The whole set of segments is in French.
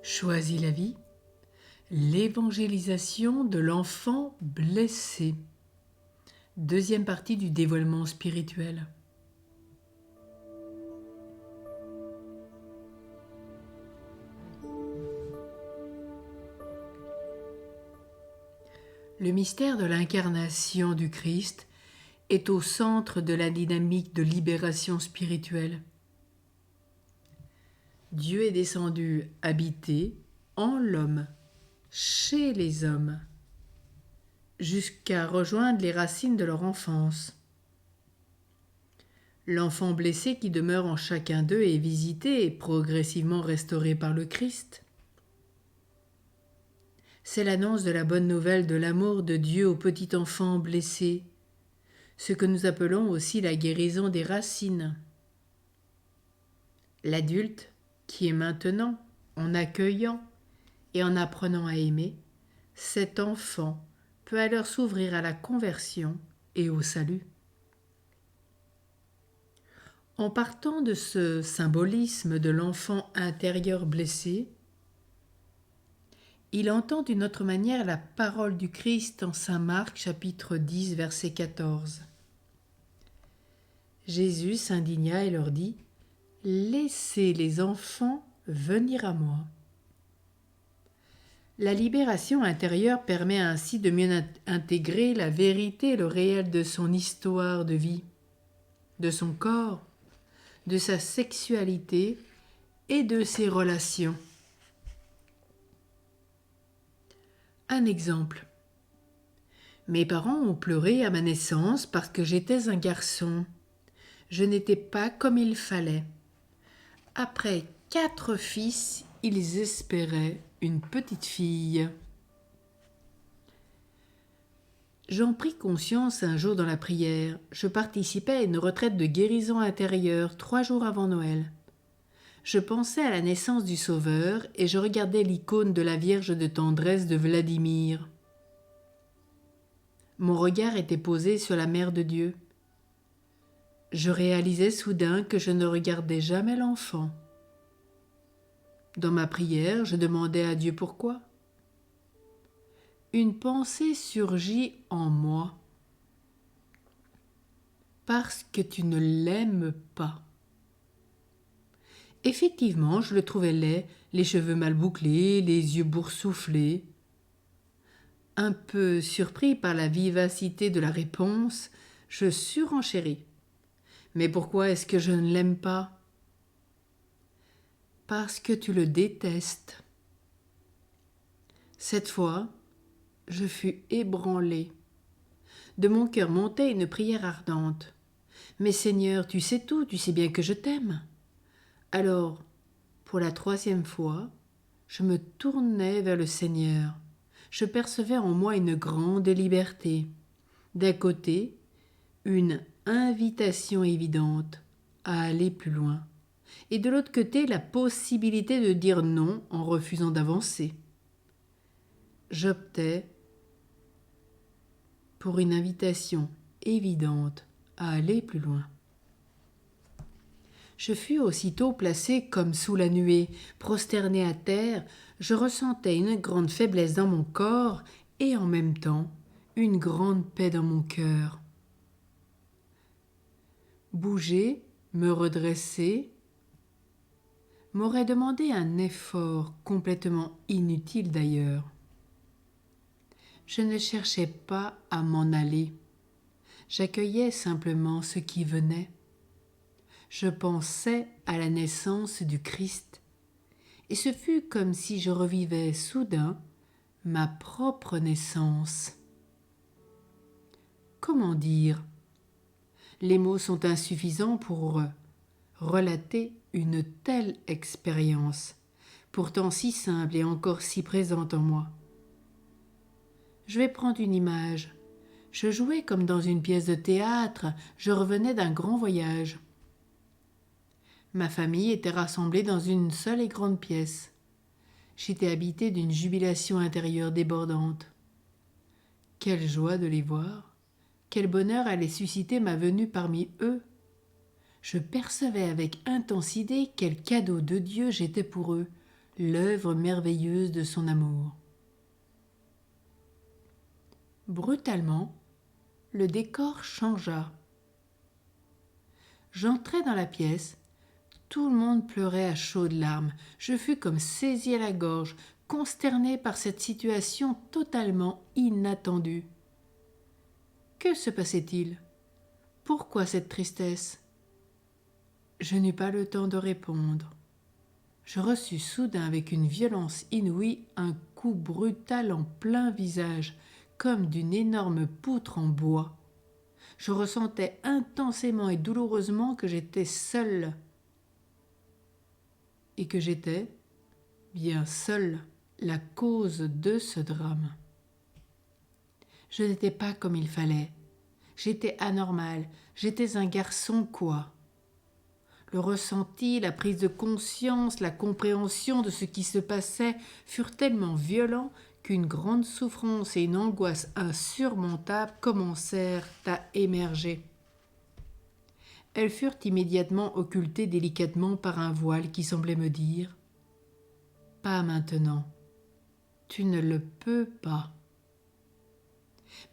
Choisis la vie, l'évangélisation de l'enfant blessé. Deuxième partie du dévoilement spirituel. Le mystère de l'incarnation du Christ est au centre de la dynamique de libération spirituelle. Dieu est descendu habiter en l'homme, chez les hommes, jusqu'à rejoindre les racines de leur enfance. L'enfant blessé qui demeure en chacun d'eux est visité et progressivement restauré par le Christ. C'est l'annonce de la bonne nouvelle de l'amour de Dieu au petit enfant blessé, ce que nous appelons aussi la guérison des racines. L'adulte qui est maintenant, en accueillant et en apprenant à aimer, cet enfant peut alors s'ouvrir à la conversion et au salut. En partant de ce symbolisme de l'enfant intérieur blessé, il entend d'une autre manière la parole du Christ en Saint Marc chapitre 10 verset 14. Jésus s'indigna et leur dit « Laissez les enfants venir à moi ». La libération intérieure permet ainsi de mieux intégrer la vérité et le réel de son histoire de vie, de son corps, de sa sexualité et de ses relations. Un exemple. Mes parents ont pleuré à ma naissance parce que j'étais un garçon. Je n'étais pas comme il fallait. Après 4 fils, ils espéraient une petite fille. J'en pris conscience un jour dans la prière. Je participais à une retraite de guérison intérieure 3 jours avant Noël. Je pensais à la naissance du Sauveur et je regardais l'icône de la Vierge de tendresse de Vladimir. Mon regard était posé sur la Mère de Dieu. Je réalisais soudain que je ne regardais jamais l'enfant. Dans ma prière, je demandais à Dieu pourquoi. Une pensée surgit en moi. Parce que tu ne l'aimes pas. Effectivement, je le trouvais laid, les cheveux mal bouclés, les yeux boursouflés. Un peu surpris par la vivacité de la réponse, je surenchéris. Mais pourquoi est-ce que je ne l'aime pas ? Parce que tu le détestes. Cette fois, je fus ébranlée. De mon cœur montait une prière ardente. Mais Seigneur, tu sais tout, tu sais bien que je t'aime. Alors, pour la 3e fois, je me tournai vers le Seigneur. Je percevais en moi une grande liberté. D'un côté, une invitation évidente à aller plus loin. Et de l'autre côté, la possibilité de dire non en refusant d'avancer. J'optais pour une invitation évidente à aller plus loin. Je fus aussitôt placé comme sous la nuée, prosterné à terre, je ressentais une grande faiblesse dans mon corps et en même temps une grande paix dans mon cœur. Bouger, me redresser, m'aurait demandé un effort complètement inutile d'ailleurs. Je ne cherchais pas à m'en aller. J'accueillais simplement ce qui venait. Je pensais à la naissance du Christ, et ce fut comme si je revivais soudain ma propre naissance. Comment dire ? Les mots sont insuffisants pour relater une telle expérience, pourtant si simple et encore si présente en moi. Je vais prendre une image. Je jouais comme dans une pièce de théâtre, je revenais d'un grand voyage. Ma famille était rassemblée dans une seule et grande pièce. J'étais habité d'une jubilation intérieure débordante. Quelle joie de les voir! Quel bonheur allait susciter ma venue parmi eux! Je percevais avec intensité quel cadeau de Dieu j'étais pour eux, l'œuvre merveilleuse de son amour. Brutalement, le décor changea. J'entrai dans la pièce, tout le monde pleurait à chaudes larmes. Je fus comme saisi à la gorge, consterné par cette situation totalement inattendue. Que se passait-il? Pourquoi cette tristesse? Je n'eus pas le temps de répondre. Je reçus soudain avec une violence inouïe un coup brutal en plein visage, comme d'une énorme poutre en bois. Je ressentais intensément et douloureusement que j'étais seule. Et que j'étais, bien seule, la cause de ce drame. Je n'étais pas comme il fallait. J'étais anormale, j'étais un garçon quoi. Le ressenti, la prise de conscience, la compréhension de ce qui se passait furent tellement violents qu'une grande souffrance et une angoisse insurmontables commencèrent à émerger. Elles furent immédiatement occultées délicatement par un voile qui semblait me dire « Pas maintenant, tu ne le peux pas ».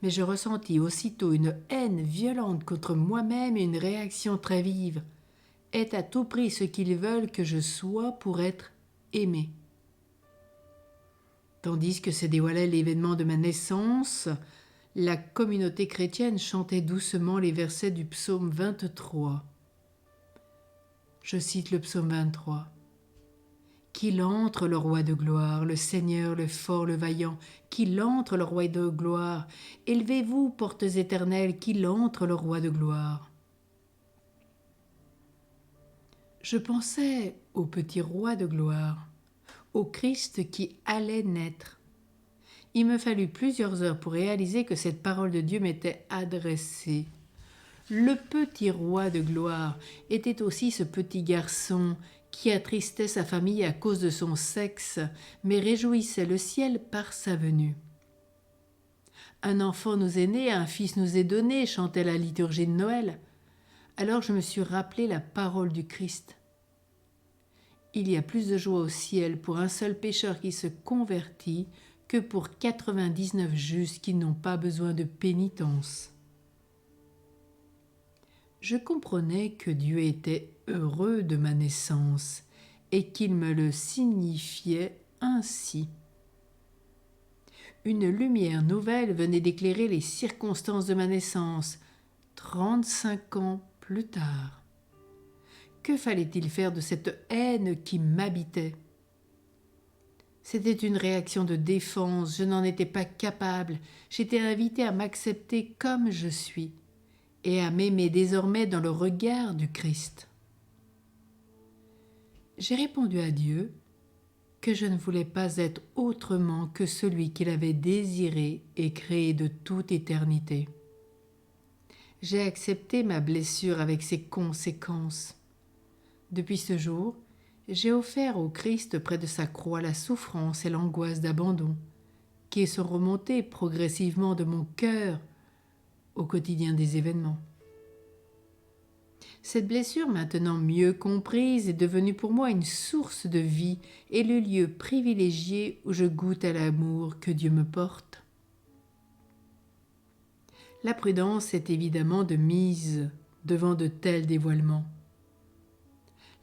Mais je ressentis aussitôt une haine violente contre moi-même et une réaction très vive. Est à tout prix ce qu'ils veulent que je sois pour être aimé. Tandis que se dévoilait l'événement de ma naissance, la communauté chrétienne chantait doucement les versets du psaume 23. Je cite le psaume 23. Qu'il entre le roi de gloire, le Seigneur, le fort, le vaillant, qu'il entre le roi de gloire. Élevez-vous, portes éternelles, qu'il entre le roi de gloire. Je pensais au petit roi de gloire, au Christ qui allait naître. Il me fallut plusieurs heures pour réaliser que cette parole de Dieu m'était adressée. Le petit roi de gloire était aussi ce petit garçon qui attristait sa famille à cause de son sexe, mais réjouissait le ciel par sa venue. Un enfant nous est né, un fils nous est donné, chantait la liturgie de Noël. Alors je me suis rappelé la parole du Christ. Il y a plus de joie au ciel pour un seul pécheur qui se convertit que pour 99 justes qui n'ont pas besoin de pénitence. Je comprenais que Dieu était heureux de ma naissance et qu'il me le signifiait ainsi. Une lumière nouvelle venait d'éclairer les circonstances de ma naissance, 35 ans plus tard. Que fallait-il faire de cette haine qui m'habitait? C'était une réaction de défense, je n'en étais pas capable, j'étais invitée à m'accepter comme je suis et à m'aimer désormais dans le regard du Christ. J'ai répondu à Dieu que je ne voulais pas être autrement que celui qu'il avait désiré et créé de toute éternité. J'ai accepté ma blessure avec ses conséquences. Depuis ce jour, j'ai offert au Christ près de sa croix la souffrance et l'angoisse d'abandon, qui sont remontées progressivement de mon cœur au quotidien des événements. Cette blessure, maintenant mieux comprise, est devenue pour moi une source de vie et le lieu privilégié où je goûte à l'amour que Dieu me porte. La prudence est évidemment de mise devant de tels dévoilements.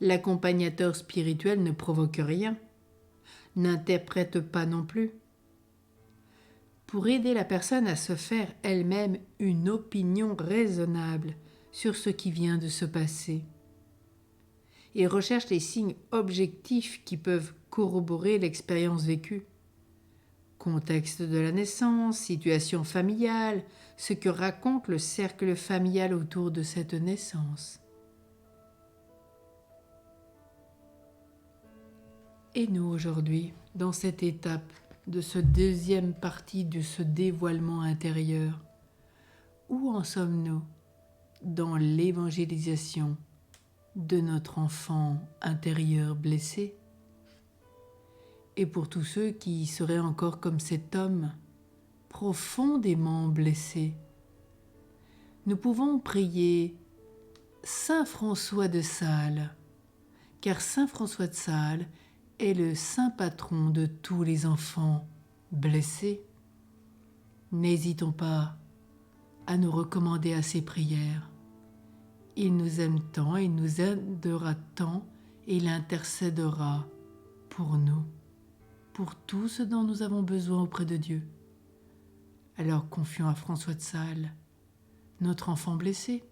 L'accompagnateur spirituel ne provoque rien, n'interprète pas non plus. Pour aider la personne à se faire elle-même une opinion raisonnable sur ce qui vient de se passer. Il recherche les signes objectifs qui peuvent corroborer l'expérience vécue. Contexte de la naissance, situation familiale, ce que raconte le cercle familial autour de cette naissance. Et nous aujourd'hui, dans cette étape de ce deuxième partie de ce dévoilement intérieur, où en sommes-nous dans l'évangélisation de notre enfant intérieur blessé? Et pour tous ceux qui seraient encore comme cet homme, profondément blessé, nous pouvons prier Saint François de Sales, car Saint François de Sales est le saint patron de tous les enfants blessés. N'hésitons pas à nous recommander à ses prières. Il nous aime tant, il nous aidera tant, et il intercédera pour nous, pour tout ce dont nous avons besoin auprès de Dieu. Alors confions à François de Sales, notre enfant blessé.